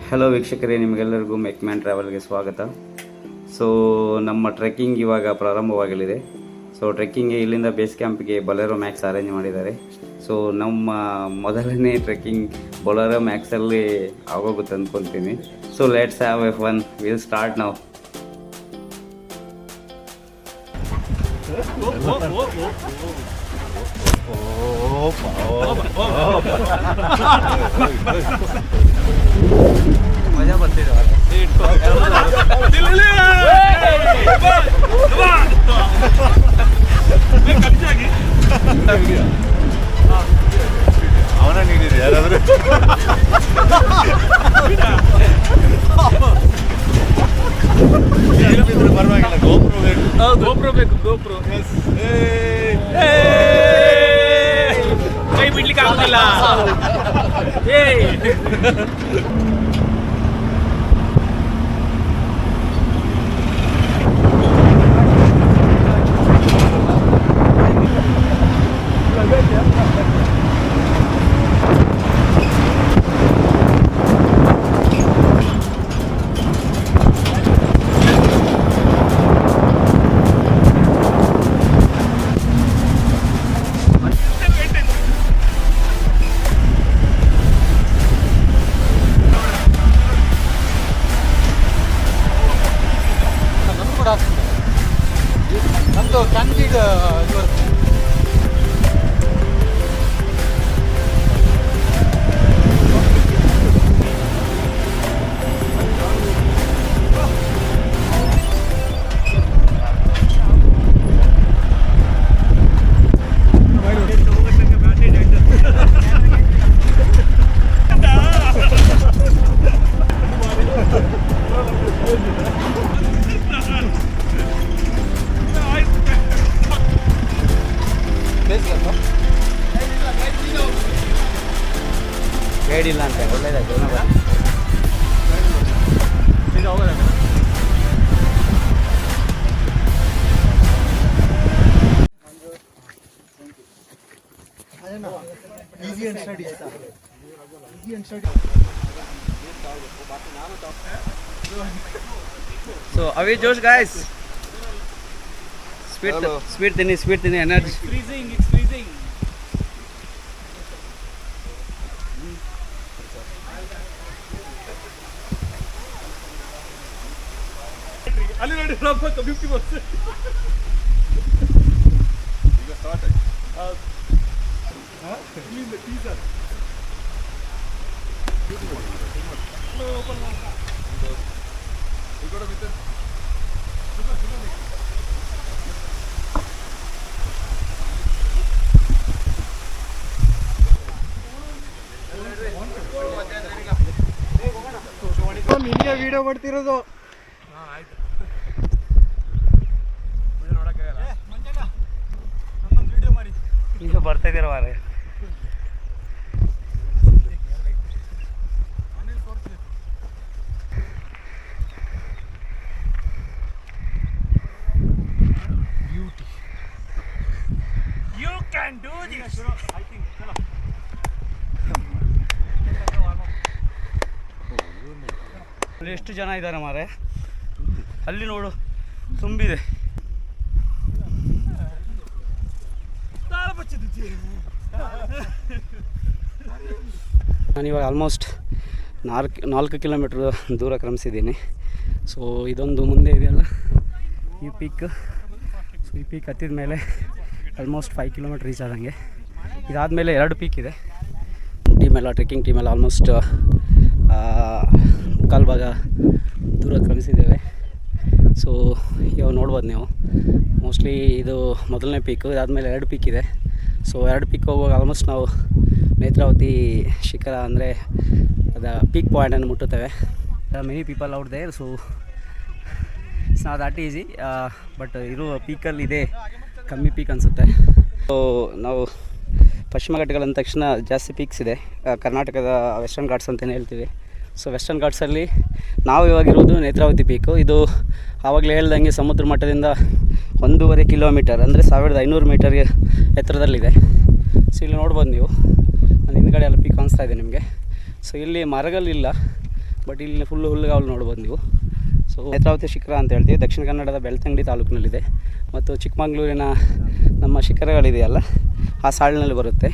Hello ವೀಕ್ಷಕರೇ, ನಿಮಗೆಲ್ಲರಿಗೂ ಮೆಕ್ಮ್ಯಾನ್ ಟ್ರಾವೆಲ್ಗೆ ಸ್ವಾಗತ. ಸೊ ನಮ್ಮ ಟ್ರೆಕ್ಕಿಂಗ್ ಇವಾಗ ಪ್ರಾರಂಭವಾಗಲಿದೆ. ಸೊ ಟ್ರೆಕ್ಕಿಂಗ್ಗೆ ಇಲ್ಲಿಂದ ಬೇಸ್ ಕ್ಯಾಂಪ್ಗೆ ಬೊಲೆರೋ ಮ್ಯಾಕ್ಸ್ ಅರೇಂಜ್ ಮಾಡಿದ್ದಾರೆ. ಸೊ ನಮ್ಮ ಮೊದಲನೇ ಟ್ರೆಕ್ಕಿಂಗ್ ಬೊಲೆರೋ ಮ್ಯಾಕ್ಸಲ್ಲಿ ಆಗೋಗುತ್ತೆ ಅಂದ್ಕೊತೀನಿ. So let's have a fun. Will start ನಾವು. ಮಜಾ ಬರ್ತಿದೆ. ಅವನ ನೀಡಿದೆ ಯಾರಾದ್ರೂ ಪರವಾಗಿಲ್ಲ. ಗೋಪ್ರೋ ಬೇಕು. ಗೋಪ್ರೋ ಕೈ ಬಿಡ್ಲಿಕ್ಕೆ ಆಗುದಿಲ್ಲ. ನಮ್ದು ಕ್ಯಾಂಡಿಡ್ ಗೈಡ್ ಇಲ್ಲ ಅಂತ ಒಳ್ಳೇದಾಯ್ತು. ಈಸಿ ಅಂಡ್ ಸ್ಟಡಿ ಆಯ್ತಾ? Easy and study. ಸೊ ಅವಿ ಜೋಶ್ ಗಾಯ್ಸ್, ಸ್ವೀಟ್ ತಿನ್ನಿ ಎನರ್ಜಿ. Freezing, it's freezing. ಅಲ್ಲಿ ನೋಡಿ 50%. ಈಗ ಸ್ಟಾರ್ಟ್ ಆಯ್ತು. ಇಲ್ಲಿಂದ ಟೀಸರ್. ನಿಮಗೆ ವಿಡಿಯೋ ಮಾಡ್ತಿರೋದು. ಈಗ ಬರ್ತಾ ಇದ್ದೀರ ಮಾರೆ. You can do this. ಅಲ್ಲಿ ಎಷ್ಟು ಜನ ಇದ್ದಾರೆ ಮಾರೆ, ಅಲ್ಲಿ ನೋಡು ತುಂಬಿದೆ. ನಾನಿವಾಗ ಆಲ್ಮೋಸ್ಟ್ 4 ಕಿಲೋಮೀಟ್ರ್ ದೂರ ಕ್ರಮಿಸಿದ್ದೀನಿ. ಸೊ ಇದೊಂದು ಮುಂದೆ ಇದೆಯಲ್ಲ ಈ ಪೀಕ್. ಸೊ ಈ ಪೀಕ್ ಹತ್ತಿದ ಮೇಲೆ ಆಲ್ಮೋಸ್ಟ್ 5 ಕಿಲೋಮೀಟ್ರ್ ರೀಚ್ ಆದಂಗೆ. ಇದಾದಮೇಲೆ 2 ಪೀಕ್ ಇದೆ. ಟ್ರೆಕ್ಕಿಂಗ್ ಟೀಮೆಲ್ಲ ಆಲ್ಮೋಸ್ಟ್ ಮುಕ್ಕಾಲು ಭಾಗ ದೂರ ಕ್ರಮಿಸಿದ್ದೇವೆ. ಸೊ ಇವಾಗ ನೋಡ್ಬೋದು ನೀವು, ಮೋಸ್ಟ್ಲಿ ಇದು ಮೊದಲನೇ ಪೀಕು. ಇದಾದಮೇಲೆ 2 ಪೀಕ್ ಇದೆ. ಸೊ 2 ಪೀಕ್ ಹೋಗುವಾಗ ಆಲ್ಮೋಸ್ಟ್ ನಾವು ನೇತ್ರಾವತಿ ಶಿಖರ ಅಂದರೆ ಅದು ಪೀಕ್ ಪಾಯಿಂಟನ್ನು ಮುಟ್ಟುತ್ತೇವೆ. Many people out there, so it's not that easy. But ಇರೋ ಪೀಕಲ್ಲಿ ಇದೆ ಕಮ್ಮಿ ಪೀಕ್ ಅನಿಸುತ್ತೆ. ಸೊ ನಾವು ಪಶ್ಚಿಮ ಘಟ್ಟಗಳು ಅಂದ ತಕ್ಷಣ ಜಾಸ್ತಿ ಪೀಕ್ಸ್ ಇದೆ. ಕರ್ನಾಟಕದ ವೆಸ್ಟರ್ನ್ ಘಾಟ್ಸ್ ಅಂತಲೇ ಹೇಳ್ತೀವಿ. ಸೊ ವೆಸ್ಟರ್ನ್ ಘಾಟ್ಸಲ್ಲಿ ನಾವು ಇವಾಗಿರೋದು ನೇತ್ರಾವತಿ ಪೀಕು. ಇದು ಆವಾಗಲೇ ಹೇಳ್ದಂಗೆ ಸಮುದ್ರ ಮಟ್ಟದಿಂದ 1.5 ಕಿಲೋಮೀಟರ್ ಅಂದರೆ 1500 ಮೀಟರ್ ಎತ್ತರದಲ್ಲಿದೆ. ಸೊ ಇಲ್ಲಿ ನೋಡ್ಬೋದು ನೀವು, ನನ್ನ ಹಿಂದ್ಗಡೆ ಎಲ್ಲ ಪೀಕ್ ಕಾಣಿಸ್ತಾ ಇದೆ ನಿಮಗೆ. ಸೊ ಇಲ್ಲಿ ಮರಗಳಿಲ್ಲ, ಬಟ್ ಇಲ್ಲಿ ಫುಲ್ಲು ಹುಲ್ಲುಗಾವಲು ನೋಡ್ಬೋದು ನೀವು. ಸೊ ನೇತ್ರಾವತಿ ಶಿಖರ ಅಂತ ಹೇಳ್ತೀವಿ, ದಕ್ಷಿಣ ಕನ್ನಡದ ಬೆಳ್ತಂಗಡಿ ತಾಲೂಕಿನಲ್ಲಿದೆ. ಮತ್ತು ಚಿಕ್ಕಮಗಳೂರಿನ ನಮ್ಮ ಶಿಖರಗಳಿದೆಯಲ್ಲ ಆ ಸಾಲಿನಲ್ಲಿ ಬರುತ್ತೆ.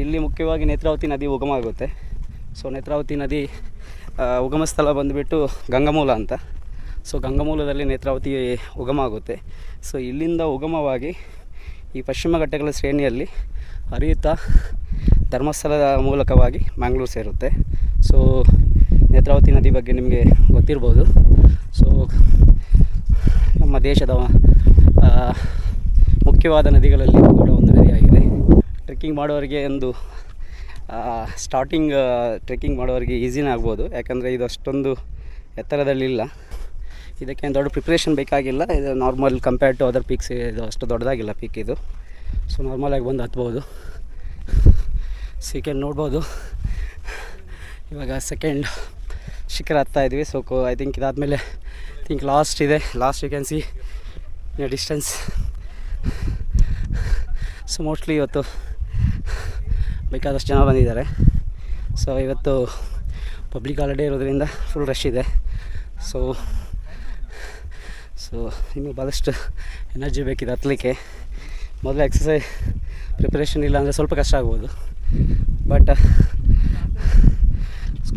ಇಲ್ಲಿ ಮುಖ್ಯವಾಗಿ ನೇತ್ರಾವತಿ ನದಿ ಉಗಮ ಆಗುತ್ತೆ. ಸೊ ನೇತ್ರಾವತಿ ನದಿ ಉಗಮ ಸ್ಥಳ ಬಂದುಬಿಟ್ಟು ಗಂಗಮೂಲ ಅಂತ. ಸೊ ಗಂಗಮೂಲದಲ್ಲಿ ನೇತ್ರಾವತಿ ಉಗಮ ಆಗುತ್ತೆ. ಸೊ ಇಲ್ಲಿಂದ ಉಗಮವಾಗಿ ಈ ಪಶ್ಚಿಮ ಘಟ್ಟಗಳ ಶ್ರೇಣಿಯಲ್ಲಿ ಹರಿಯುತ್ತಾ ಧರ್ಮಸ್ಥಳದ ಮೂಲಕವಾಗಿ ಮ್ಯಾಂಗ್ಳೂರು ಸೇರುತ್ತೆ. ಸೊ ನೇತ್ರಾವತಿ ನದಿ ಬಗ್ಗೆ ನಿಮಗೆ ಗೊತ್ತಿರ್ಬೋದು. ಸೊ ನಮ್ಮ ದೇಶದ ಮುಖ್ಯವಾದ ನದಿಗಳಲ್ಲಿ ಕೂಡ ಒಂದು ನದಿಯಾಗಿದೆ. ಟ್ರೆಕ್ಕಿಂಗ್ ಮಾಡೋರಿಗೆ ಒಂದು ಟ್ರೆಕ್ಕಿಂಗ್ ಮಾಡೋರಿಗೆ ಈಸಿನೇ ಆಗ್ಬೋದು, ಯಾಕಂದರೆ ಇದು ಅಷ್ಟೊಂದು ಎತ್ತರದಲ್ಲಿಲ್ಲ. ಇದಕ್ಕೆ ದೊಡ್ಡ ಪ್ರಿಪ್ರೇಷನ್ ಬೇಕಾಗಿಲ್ಲ. ಇದು normal compare to other peaks ಇದು ಅಷ್ಟು ದೊಡ್ಡದಾಗಿಲ್ಲ ಪೀಕ್ ಇದು. ಸೊ ನಾರ್ಮಲಾಗಿ ಬಂದು ಹತ್ಬೋದು. ಸೀಕೆಂಡ್ ನೋಡ್ಬೋದು. ಇವಾಗ ಸೆಕೆಂಡ್ ಶಿಖರ ಹತ್ತಾಯಿದ್ವಿ. ಸೊ ಐ ಥಿಂಕ್ ಇದಾದಮೇಲೆ ಲಾಸ್ಟ್ ಇದೆ. Last you can see in distance. So mostly ಇವತ್ತು ಬೇಕಾದಷ್ಟು ಜನ ಬಂದಿದ್ದಾರೆ. ಸೊ ಇವತ್ತು ಪಬ್ಲಿಕ್ ಹಾಲಿಡೇ ಇರೋದ್ರಿಂದ ಫುಲ್ ರಶ್ ಇದೆ. ಸೊ ನಿಮಗೆ ಭಾಳಷ್ಟು ಎನರ್ಜಿ ಬೇಕಿದೆ ಹತ್ತಲಿಕ್ಕೆ. ಮೊದಲು ಎಕ್ಸಸೈಸ್ ಪ್ರಿಪ್ರೇಷನ್ ಇಲ್ಲ ಅಂದರೆ ಸ್ವಲ್ಪ ಕಷ್ಟ ಆಗ್ಬೋದು. ಬಟ್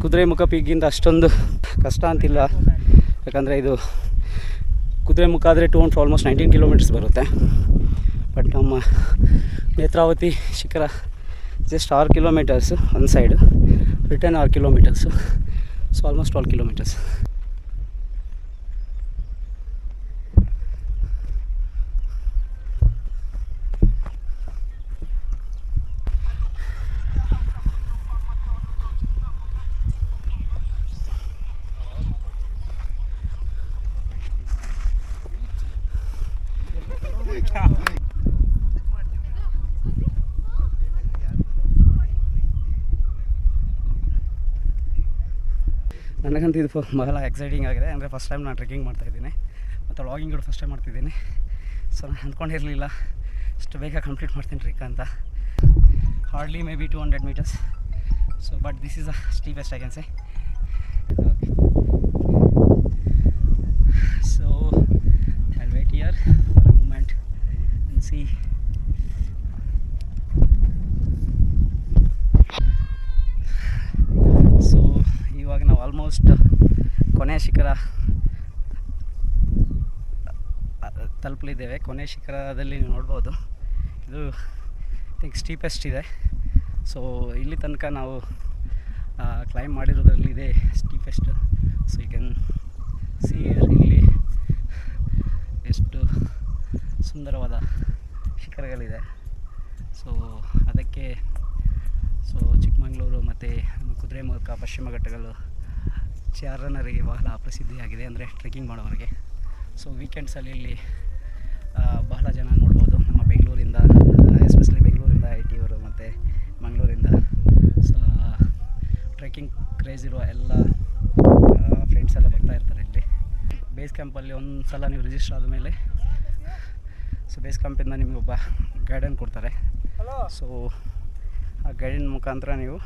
ಕುದುರೆಮುಖ ಪೀಕ್ಗಿಂತ ಅಷ್ಟೊಂದು ಕಷ್ಟ ಅಂತಿಲ್ಲ, ಯಾಕಂದರೆ ಇದು ಕುದುರೆಮುಖ ಆದರೆ ಆಲ್ಮೋಸ್ಟ್ 19 ಕಿಲೋಮೀಟರ್ಸ್ ಬರುತ್ತೆ. ಬಟ್ ನಮ್ಮ ನೇತ್ರಾವತಿ ಶಿಖರ ಜಸ್ಟ್ 6 ಕಿಲೋಮೀಟರ್ಸು ಒಂದು side, return 6 kilometres. So almost 12 kilometres. ನನಗಂತೂ ಇದು ಬಹಳ ಎಕ್ಸೈಟಿಂಗ್ ಆಗಿದೆ. ಅಂದರೆ ಫಸ್ಟ್ ಟೈಮ್ ನಾನು ಟ್ರೆಕ್ಕಿಂಗ್ ಮಾಡ್ತಾಯಿದ್ದೀನಿ ಮತ್ತು ವ್ಲಾಗಿಂಗ್ ಕೂಡ ಫಸ್ಟ್ ಟೈಮ್ ಮಾಡ್ತಿದ್ದೀನಿ. ಸೊ ನಾನು ಅಂದ್ಕೊಂಡಿರಲಿಲ್ಲ ಇಷ್ಟು ಬೇಗ ಕಂಪ್ಲೀಟ್ ಮಾಡ್ತೀನಿ ಟ್ರೆಕ್ ಅಂತ. Hardly maybe 200 meters. So but this is a steepest I can say. So I wait here for a moment and see. So ಇವಾಗ ನಾವು ಆಲ್ಮೋಸ್ಟ್ ಕೊನೆಯ ಶಿಖರ ತಲುಪಲಿದ್ದೇವೆ. ಕೊನೆಯ ಶಿಖರದಲ್ಲಿ ನೀವು ನೋಡ್ಬೋದು, ಇದು ಐ ಥಿಂಕ್ ಸ್ಟೀಪೆಸ್ಟ್ ಇದೆ. ಸೊ ಇಲ್ಲಿ ತನಕ ನಾವು ಕ್ಲೈಂಬ್ ಮಾಡಿರೋದ್ರಲ್ಲಿ ಇದೆ ಸ್ಟೀಪೆಸ್ಟ್. ಸೊ ಯು ಕ್ಯಾನ್ ಸಿ ಇಲ್ಲಿ ಎಷ್ಟು ಸುಂದರವಾದ ಶಿಖರಗಳಿದೆ. ಸೊ ಅದಕ್ಕೆ ಚಿಕ್ಕಮಗಳೂರು ಮತ್ತು ನಮ್ಮ ಕುದುರೆಮುಖ ಪಶ್ಚಿಮ ಘಟ್ಟಗಳು ಚಾರಣರಿಗೆ ಬಹಳ ಪ್ರಸಿದ್ಧಿಯಾಗಿದೆ, ಅಂದರೆ ಟ್ರೆಕ್ಕಿಂಗ್ ಮಾಡೋರಿಗೆ. ಸೊ ವೀಕೆಂಡ್ಸಲ್ಲಿ ಇಲ್ಲಿ ಬಹಳ ಜನ ನೋಡ್ಬೋದು. ನಮ್ಮ ಬೆಂಗಳೂರಿಂದ, ಎಸ್ಪೆಷಲಿ ಬೆಂಗಳೂರಿಂದ IT ಅವರು ಮತ್ತು ಮಂಗಳೂರಿಂದ ಸೊ ಟ್ರೆಕ್ಕಿಂಗ್ ಕ್ರೇಜ್ ಇರುವ ಎಲ್ಲ ಫ್ರೆಂಡ್ಸ್ ಎಲ್ಲ ಬರ್ತಾ ಇರ್ತಾರೆ ಇಲ್ಲಿ. ಬೇಸ್ ಕ್ಯಾಂಪಲ್ಲಿ ಒಂದು ಸಲ ನೀವು ರಿಜಿಸ್ಟರ್ ಆದಮೇಲೆ ಸೊ ಬೇಸ್ ಕ್ಯಾಂಪಿಂದ ನಿಮಗೆ ಒಬ್ಬ ಗೈಡನ್ ಕೊಡ್ತಾರೆ. ಸೊ ಆ ಗೈಡಿನ ಮುಖಾಂತರ ನೀವು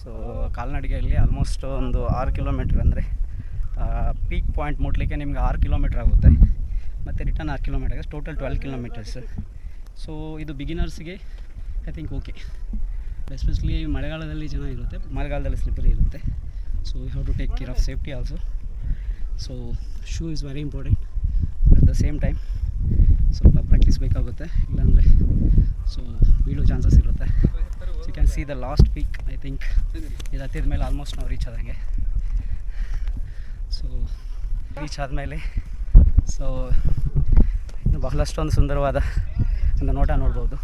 ಸೊ ಕಾಲ್ನಡಿಗೆಯಲ್ಲಿ ಆಲ್ಮೋಸ್ಟ್ ಒಂದು 6 ಕಿಲೋಮೀಟ್ರ್, ಅಂದರೆ ಪೀಕ್ ಪಾಯಿಂಟ್ ಮುಟ್ಲಿಕ್ಕೆ ನಿಮ್ಗೆ 6 ಕಿಲೋಮೀಟ್ರ್ ಆಗುತ್ತೆ. ಮತ್ತು return 6 kilometre, total 12 kilometres. So ಇದು ಬಿಗಿನರ್ಸ್ಗೆ ಐ ಥಿಂಕ್ ಓಕೆ. ಎಸ್ಪೆಷಲಿ ಮಳೆಗಾಲದಲ್ಲಿ ಚೆನ್ನಾಗಿರುತ್ತೆ, ಮಳೆಗಾಲದಲ್ಲಿ ಸ್ಲಿಪ್ಪರಿ ಇರುತ್ತೆ. So you have to take care of safety also. So shoe is very important. At the same time ಸ್ವಲ್ಪ ಪ್ರಾಕ್ಟೀಸ್ ಬೇಕಾಗುತ್ತೆ, ಇಲ್ಲಾಂದರೆ ಸೊ ಬೀಳೋ ಚಾನ್ಸಸ್ ಇರುತ್ತೆ. So you can see the last peak. I think ಇದು ಹತ್ತಿದ ಮೇಲೆ almost ನಾವು reach ಆದಂಗೆ. ಸೊ ರೀಚ್ ಆದಮೇಲೆ ಸೊ ಇನ್ನು ಬಹಳಷ್ಟೊಂದು ಸುಂದರವಾದ ಒಂದು ನೋಟ ನೋಡ್ಬೋದು.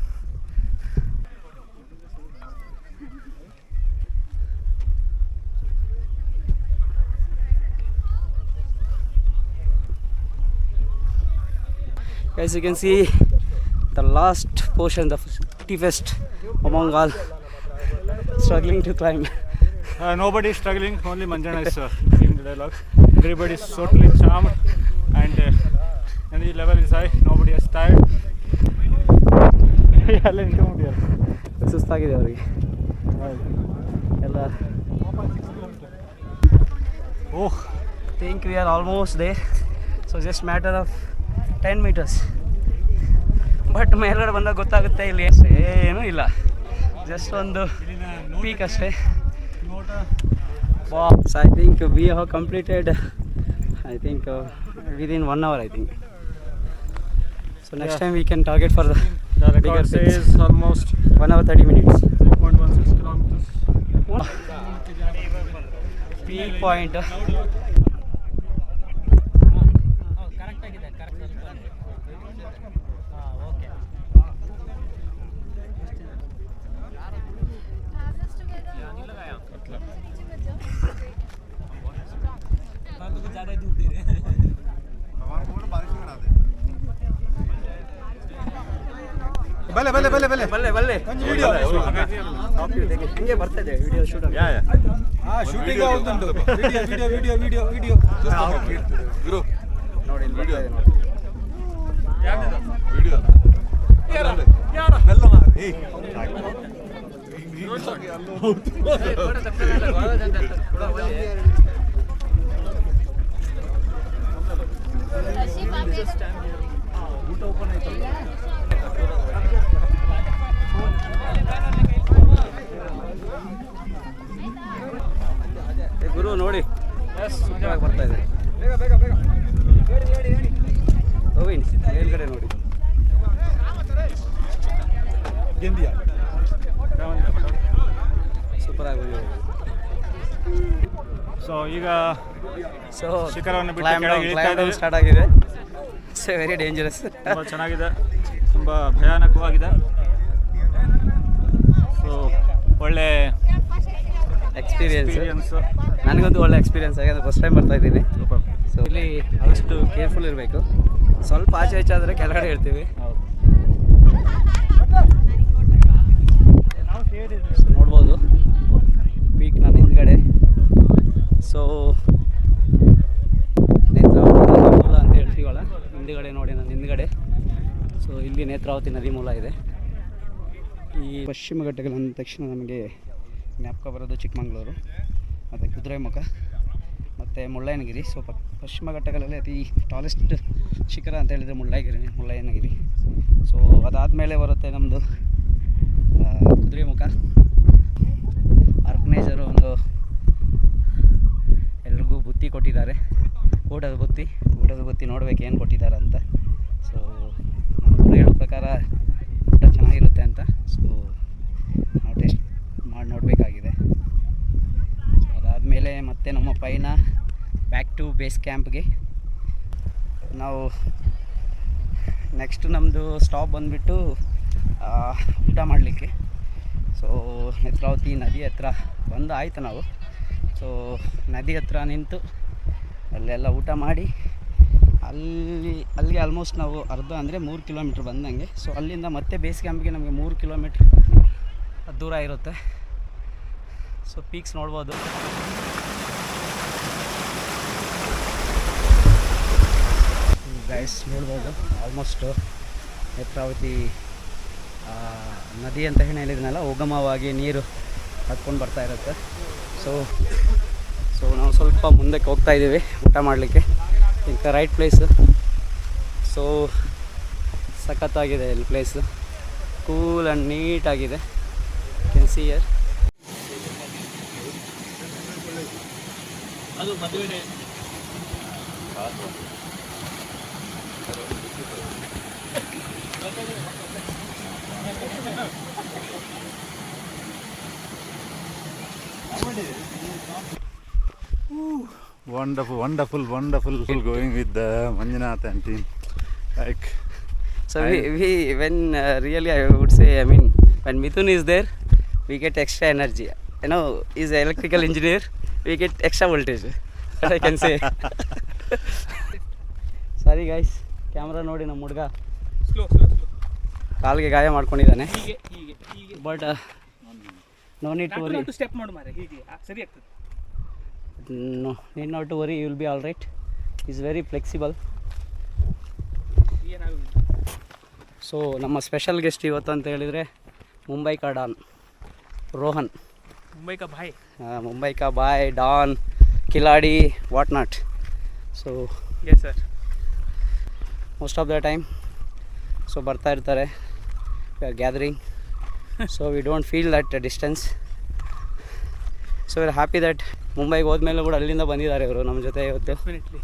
As you can see, the last portion, the steepest among all, struggling to climb. Nobody is struggling, only Manjana is in the dialogue. Everybody is totally charmed and energy level is high, nobody is tired. ಸುಸ್ತಾಗಿದೆ ಅವರಿಗೆ ಎಲ್ಲ. Oh, think we are almost there. So just matter of 10 meters. But ಮೇಲ್ಗಡೆ ಬಂದಾಗ ಗೊತ್ತಾಗುತ್ತೆ ಇಲ್ಲಿ ಏನೂ ಇಲ್ಲ, just ಒಂದು peak ಅಷ್ಟೇ. So I think we have completed, I think within 1 hour, I think. So next time we can target for the the bigger record peaks. says almost 1 hour 30 minutes. 3.16 kilometers. Peak point. ಬಲ್ಲೆ ಬಲ್ಲೆ ಬಲ್ಲೆ ಬಲ್ಲೆ ಬಲ್ಲೆ ಬಲ್ಲೆ video ಹಿಂಗೆ ಬರ್ತಿದೆ video shoot shooting ಒಂದುಂಟು video video video video video ಗುರು ನೋಡಿ ವಿಡಿಯೋ Video. ಮೆಲ್ಲ ಮಾರು ಏಯ್ ಊಟ ಓಪನ್ ಆಯ್ತಲ್ಲ. ಗುರು ನೋಡಿ ಸೂಪರಾಗಿ ಬರ್ತಾ ಇದೆ. ಬೇಗ ಬೇಗ ಬೇಗ ಗೋವಿಂದ್ ಮೇಲ್ಗಡೆ ನೋಡಿ ಗೆಂದಿಯಾ ಸೂಪರಾಗಿ ಬಂದಿದೆ. ಸೊ ಈಗ ಸೊ ಶಿಖರವನ್ನು ಬಿಟ್ಟು ಕೆಳಗೆ ಇಳಿತಾ ಕ್ಲೈಂಬ್ ಇದ್ದೀವಿ. ಸ್ಟಾರ್ಟ್ ಆಗಿದೆ. It's very dangerous. ತುಂಬ ಚೆನ್ನಾಗಿದೆ, ತುಂಬ ಭಯಾನಕವಾಗಿದೆ. ಸೊ ಒಳ್ಳೆ ಎಕ್ಸ್ಪೀರಿಯನ್ಸ್. ನನಗಂತೂ ಒಳ್ಳೆ ಎಕ್ಸ್ಪೀರಿಯನ್ಸ್ ಆಗಿದೆ, ಫಸ್ಟ್ ಟೈಮ್ ಬರ್ತಾ ಇದ್ದೀನಿ. ಸೊ ಇಲ್ಲಿ ಆದಷ್ಟು ಕೇರ್ಫುಲ್ ಇರಬೇಕು. ಸ್ವಲ್ಪ ಆಚೆ ಈಚೆ ಆದರೆ ಕೆಳಗಡೆ ಇರ್ತೀವಿ. ನೋಡ್ಬೋದು ಪೀಕ್ ನಾನು ಹಿಂದ್ಗಡೆ. ಸೊ ನೇತ್ರಾವತಿ ನದಿ ಮೂಲ ಅಂತ ಹೇಳ್ತೀವಲ್ಲ, ಹಿಂದ್ಗಡೆ ನೋಡಿ ನಾನು ಹಿಂದ್ಗಡೆ. ಸೊ ಇಲ್ಲಿ ನೇತ್ರಾವತಿ ನದಿ ಮೂಲ ಇದೆ. ಈ ಪಶ್ಚಿಮ ಘಟ್ಟಗಳು ಅಂದ ತಕ್ಷಣ ನಮಗೆ ಜ್ಞಾಪಕ ಬರೋದು ಚಿಕ್ಕಮಗಳೂರು ಮತ್ತು ಕುದುರೆಮುಖ ಮತ್ತು ಮುಳ್ಳಯ್ಯನಗಿರಿ. ಸೊ ಪಶ್ಚಿಮ ಘಟ್ಟಗಳಲ್ಲಿ ಅತಿ ಟಾಲೆಸ್ಟ್ ಶಿಖರ ಅಂತ ಹೇಳಿದರೆ ಮುಳ್ಳಯ್ಯನಗಿರಿ. ಸೊ ಅದಾದಮೇಲೆ ಬರುತ್ತೆ ನಮ್ಮದು ಕುದುರೆಮುಖ. ಆರ್ಗನೈಸರು ಒಂದು ಎಲ್ರಿಗೂ ಬುತ್ತಿ ಕೊಟ್ಟಿದ್ದಾರೆ, ಊಟದ ಬುತ್ತಿ ನೋಡ್ಬೇಕು ಏನು ಕೊಟ್ಟಿದ್ದಾರೆ ಅಂತ. ಸೊ ನಮ್ಮದು ಹೇಳೋ ಪ್ರಕಾರ ಊಟ ಚೆನ್ನಾಗಿರುತ್ತೆ ಅಂತ. ಸೊ ನಾವು ಟೇಸ್ಟ್ ಮಾಡಿ ನೋಡಬೇಕಾಗಿದೆ. ಸೊ ಅದಾದಮೇಲೆ ಮತ್ತೆ ನಮ್ಮ ಪೈನ ಬ್ಯಾಕ್ ಟು ಬೇಸ್ ಕ್ಯಾಂಪ್ಗೆ. ನಾವು ನೆಕ್ಸ್ಟ್ ನಮ್ಮದು ಸ್ಟಾಪ್ ಬಂದುಬಿಟ್ಟು ಊಟ ಮಾಡಲಿಕ್ಕೆ. ಸೊ ನೇತ್ರಾವತಿ ನದಿ ಹತ್ರ ಬಂದು ಆಯಿತು ನಾವು. ಸೊ ನದಿ ಹತ್ರ ನಿಂತು ಅಲ್ಲೆಲ್ಲ ಊಟ ಮಾಡಿ ಅಲ್ಲಿಗೆ ಆಲ್ಮೋಸ್ಟ್ ನಾವು ಅರ್ಧ ಅಂದರೆ 3 ಕಿಲೋಮೀಟ್ರ್ ಬಂದಂಗೆ. ಸೊ ಅಲ್ಲಿಂದ ಮತ್ತೆ ಬೇಸ್ ಕ್ಯಾಂಪ್ಗೆ ನಮಗೆ 3 ಕಿಲೋಮೀಟ್ರ್ ದೂರ ಇರುತ್ತೆ. ಸೊ ಪೀಕ್ಸ್ ನೋಡ್ಬೋದು. ಗೈಸ್ ನೋಡ್ಬೋದು ಆಲ್ಮೋಸ್ಟ್ ನೇತ್ರಾವತಿ ನದಿ ಅಂತ ಹೇಳಿದ್ನಲ್ಲ, ಉಗಮವಾಗಿ ನೀರು ಹತ್ಕೊಂಡು ಬರ್ತಾ ಇರುತ್ತೆ. ಸೊ ನಾವು ಸ್ವಲ್ಪ ಮುಂದಕ್ಕೆ ಹೋಗ್ತಾ ಇದ್ದೀವಿ ಊಟ ಮಾಡಲಿಕ್ಕೆ. ಇಂಥ ರೈಟ್ ಪ್ಲೇಸು. ಸೊ ಸಖತ್ತಾಗಿದೆ ಇಲ್ಲಿ ಪ್ಲೇಸು, ಕೂಲ್ ಆ್ಯಂಡ್ ನೀಟಾಗಿದೆ. Can see here. ಅದು ಮದುವೆ Wonderful going with the Manjunath and team. Like, so we when really I would say, I mean, when Mithun is there, we get extra energy. You know, he's an electrical engineer. We get extra voltage. I can say. Sorry guys, camera ನೋಡಿ ನಮ್ಮ ಹುಡುಗ ಕಾಲಿಗೆ ಗಾಯ ಮಾಡ್ಕೊಂಡಿದ್ದಾನೆ. But no need to worry. Step ಮಾಡು ಮಾರೆ, ಹೀಗೆ ಸರಿ ಆಗ್ತದೆ. No need not to worry, you will be all right. He's very flexible. So ನಮ್ಮ ಸ್ಪೆಷಲ್ ಗೆಸ್ಟ್ ಇವತ್ತು ಅಂತ ಹೇಳಿದರೆ ಮುಂಬೈ ಕಾ ಡಾನ್ ರೋಹನ್. ಮುಂಬೈ ಕಾ ಬಾಯ್ ಮುಂಬೈ ಕಾ ಬಾಯ್ Don Kiladi, whatnot. So Yes, sir. most of the time, so ಬರ್ತಾ ಇರ್ತಾರೆ, we are gathering, so we don't feel that distance. So we are happy that ಮುಂಬೈಗೆ ಹೋದ್ಮೇಲೆ ಕೂಡ ಅಲ್ಲಿಂದ ಬಂದಿದ್ದಾರೆ ಇವರು ನಮ್ಮ ಜೊತೆ ಇವತ್ತು. Definitely.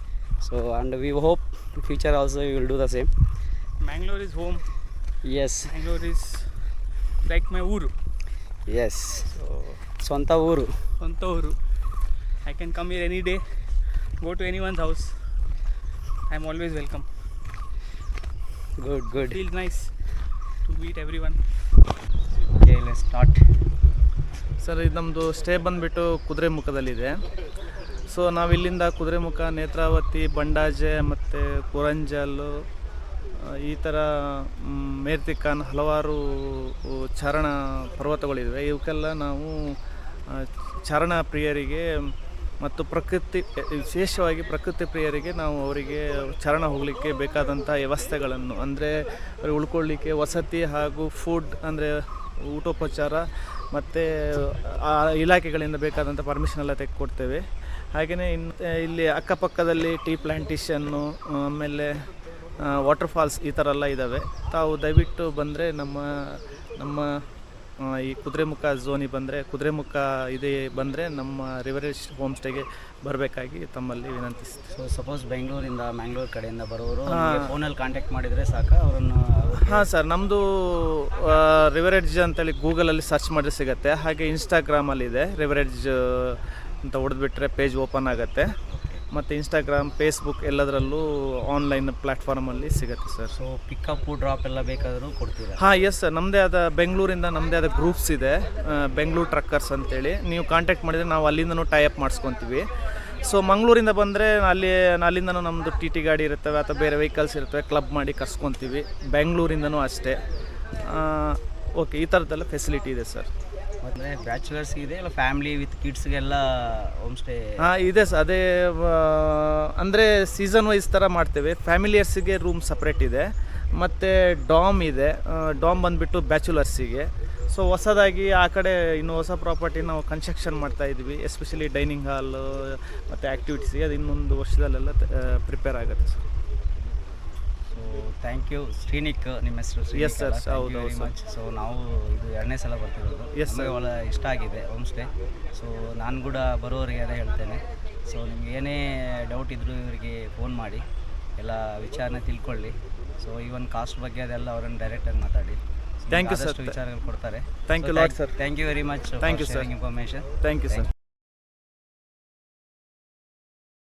So and we hope in future also we will do the same. Mangalore is home. Yes, Mangalore is like my uru. yes, So, ಸ್ವಂತ ಊರು. ಸ್ವಂತ uru. I can come here any day, go to anyone's house. I'm always welcome. Good. Feels nice to meet everyone. Okay, let's start. Sir ಇದು ನಮ್ಮದು stay ಬಂದುಬಿಟ್ಟು ಕುದುರೆಮುಖದಲ್ಲಿದೆ. So ನಾವಿಲ್ಲಿಂದ Kudremukh, Netravati, Bandaje ಮತ್ತು ಕುರಂಜಲು ಈ ಥರ ಮೇರ್ತಿಕಾನ್ ಹಲವಾರು ಚಾರಣ ಪರ್ವತಗಳಿವೆ. ಇವಕ್ಕೆಲ್ಲ ನಾವು ಚಾರಣ ಪ್ರಿಯರಿಗೆ ಮತ್ತು ವಿಶೇಷವಾಗಿ ಪ್ರಕೃತಿ ಪ್ರಿಯರಿಗೆ ನಾವು ಅವರಿಗೆ ಚಾರಣ ಹೋಗಲಿಕ್ಕೆ ಬೇಕಾದಂಥ ವ್ಯವಸ್ಥೆಗಳನ್ನು, ಅಂದರೆ ಅವ್ರಿಗೆ ಉಳ್ಕೊಳ್ಳಿಕ್ಕೆ ವಸತಿ ಹಾಗೂ ಫುಡ್ ಅಂದರೆ ಊಟೋಪಚಾರ ಮತ್ತು ಆ ಇಲಾಖೆಗಳಿಂದ ಬೇಕಾದಂಥ ಪರ್ಮಿಷನ್ ಎಲ್ಲ ತೆಗೆದುಕೊಡ್ತೇವೆ. ಹಾಗೆಯೇ ಇಲ್ಲಿ ಅಕ್ಕಪಕ್ಕದಲ್ಲಿ ಟೀ ಪ್ಲ್ಯಾಂಟೇಷನ್ನು, ಆಮೇಲೆ ವಾಟರ್ ಫಾಲ್ಸ್ ಈ ಥರ ಎಲ್ಲ ಇದ್ದಾವೆ. ತಾವು ದಯವಿಟ್ಟು ಬಂದರೆ ನಮ್ಮ ಈ ಕುದುರೆಮುಖ ಝೋನಿಗೆ ಬಂದರೆ, ಕುದುರೆಮುಖ ಇದೆ ಬಂದರೆ ನಮ್ಮ ರಿವರೇಜ್ ಹೋಮ್ ಸ್ಟೇಗೆ ಬರಬೇಕಾಗಿ ತಮ್ಮಲ್ಲಿ ವಿನಂತಿಸ್ತೀನಿ. ಸೊ ಸಪೋಸ್ ಬೆಂಗಳೂರಿಂದ ಮ್ಯಾಂಗ್ಳೂರ್ ಕಡೆಯಿಂದ ಬರೋರು ಫೋನಲ್ಲಿ ಕಾಂಟ್ಯಾಕ್ಟ್ ಮಾಡಿದರೆ ಸಾಕು ಅವರನ್ನು? ಹಾಂ ಸರ್, ನಮ್ಮದು ರಿವರೇಜ್ ಅಂತೇಳಿ ಗೂಗಲಲ್ಲಿ ಸರ್ಚ್ ಮಾಡಿದ್ರೆ ಸಿಗುತ್ತೆ. ಹಾಗೆ ಇನ್ಸ್ಟಾಗ್ರಾಮಲ್ಲಿದೆ, ರಿವರೇಜ್ ಅಂತ ಹೊಡೆದ್ಬಿಟ್ರೆ ಪೇಜ್ ಓಪನ್ ಆಗುತ್ತೆ. ಮತ್ತು ಇನ್ಸ್ಟಾಗ್ರಾಮ್, ಫೇಸ್ಬುಕ್ ಎಲ್ಲದರಲ್ಲೂ ಆನ್ಲೈನ್ ಪ್ಲ್ಯಾಟ್ಫಾರ್ಮಲ್ಲಿ ಸಿಗುತ್ತೆ ಸರ್. ಸೊ ಪಿಕಪ್ಪು ಡ್ರಾಪ್ ಎಲ್ಲ ಬೇಕಾದರೂ ಕೊಡ್ತೀರಾ? ಹಾಂ ಎಸ್ ಸರ್, ನಮ್ಮದೇ ಆದ ಬೆಂಗಳೂರಿಂದ ನಮ್ಮದೇ ಆದ ಗ್ರೂಪ್ಸ್ ಇದೆ, ಬೆಂಗಳೂರು ಟ್ರಕ್ಕರ್ಸ್ ಅಂತೇಳಿ. ನೀವು ಕಾಂಟ್ಯಾಕ್ಟ್ ಮಾಡಿದರೆ ನಾವು ಅಲ್ಲಿಂದನೂ ಟೈಅಪ್ ಮಾಡಿಸ್ಕೊತೀವಿ. ಸೊ ಮಂಗಳೂರಿಂದ ಬಂದರೆ ಅಲ್ಲಿಂದನೂ ನಮ್ಮದು ಟಿ ಗಾಡಿ ಇರ್ತವೆ ಅಥವಾ ಬೇರೆ ವೆಹಿಕಲ್ಸ್ ಇರ್ತವೆ, ಕ್ಲಬ್ ಮಾಡಿ ಕರ್ಸ್ಕೊತೀವಿ. ಬೆಂಗಳೂರಿಂದನೂ ಅಷ್ಟೇ. ಓಕೆ, ಈ ಥರದ್ದೆಲ್ಲ ಫೆಸಿಲಿಟಿ ಇದೆ ಸರ್. ಅಂದರೆ ಬ್ಯಾಚುಲರ್ಸ್ ಇದೆ ಇಲ್ಲ ಫ್ಯಾಮಿಲಿ ವಿತ್ ಕಿಡ್ಸ್ಗೆಲ್ಲ ಹೋಮ್ ಸ್ಟೇ? ಹಾಂ ಇದೆ ಸರ್, ಅದೇ ಅಂದರೆ ಸೀಸನ್ ವೈಸ್ ಥರ ಮಾಡ್ತೇವೆ. ಫ್ಯಾಮಿಲಿಯರ್ಸಿಗೆ ರೂಮ್ ಸಪ್ರೇಟ್ ಇದೆ, ಮತ್ತು ಡಾಮ್ ಇದೆ. ಡಾಮ್ ಬಂದುಬಿಟ್ಟು ಬ್ಯಾಚುಲರ್ಸಿಗೆ. ಸೊ ಹೊಸದಾಗಿ ಆ ಕಡೆ ಇನ್ನೂ ಹೊಸ ಪ್ರಾಪರ್ಟಿ ನಾವು ಕನ್ಸ್ಟ್ರಕ್ಷನ್ ಮಾಡ್ತಾಯಿದ್ವಿ, ಎಸ್ಪೆಷಲಿ ಡೈನಿಂಗ್ ಹಾಲು ಮತ್ತು ಆ್ಯಕ್ಟಿವಿಟೀಸಿಗೆ. ಅದು ಇನ್ನೊಂದು ವರ್ಷದಲ್ಲೆಲ್ಲ ಪ್ರಿಪೇರ್ ಆಗುತ್ತೆ ಸರ್. ಸೊ ಥ್ಯಾಂಕ್ ಯು ಶ್ರೀನಿಕ್, ನಿಮ್ಮ ಹೆಸರು? ಎಸ್ ಸರ್, ಹೌದು ಮಚ್. ಸೊ ನಾವು ಇದು 2ನೇ ಸಲ ಬರ್ತಿರೋದು. ಎಸ್ ಸರ್, ಭಾಳ ಇಷ್ಟ ಆಗಿದೆ ಹೋಮ್ ಸ್ಟೇ. ಸೊ ನಾನು ಕೂಡ ಬರೋರಿಗೆ ಅದೇ ಹೇಳ್ತೇನೆ. ಸೊ ನಿಮ್ಗೆ ಏನೇ ಡೌಟ್ ಇದ್ದರೂ ಇವರಿಗೆ ಫೋನ್ ಮಾಡಿ ಎಲ್ಲ ವಿಚಾರನ ತಿಳ್ಕೊಳ್ಳಿ. ಸೊ ಈವನ್ ಕಾಸ್ಟ್ ಬಗ್ಗೆ ಅದೆಲ್ಲ ಅವರನ್ನು ಡೈರೆಕ್ಟಾಗಿ ಮಾತಾಡಿ. ಥ್ಯಾಂಕ್ ಯು ಸರ್, ವಿಚಾರಗಳು ಕೊಡ್ತಾರೆ. Thank you lot sir. Thank you very much. Thank you sir, information. Thank you sir.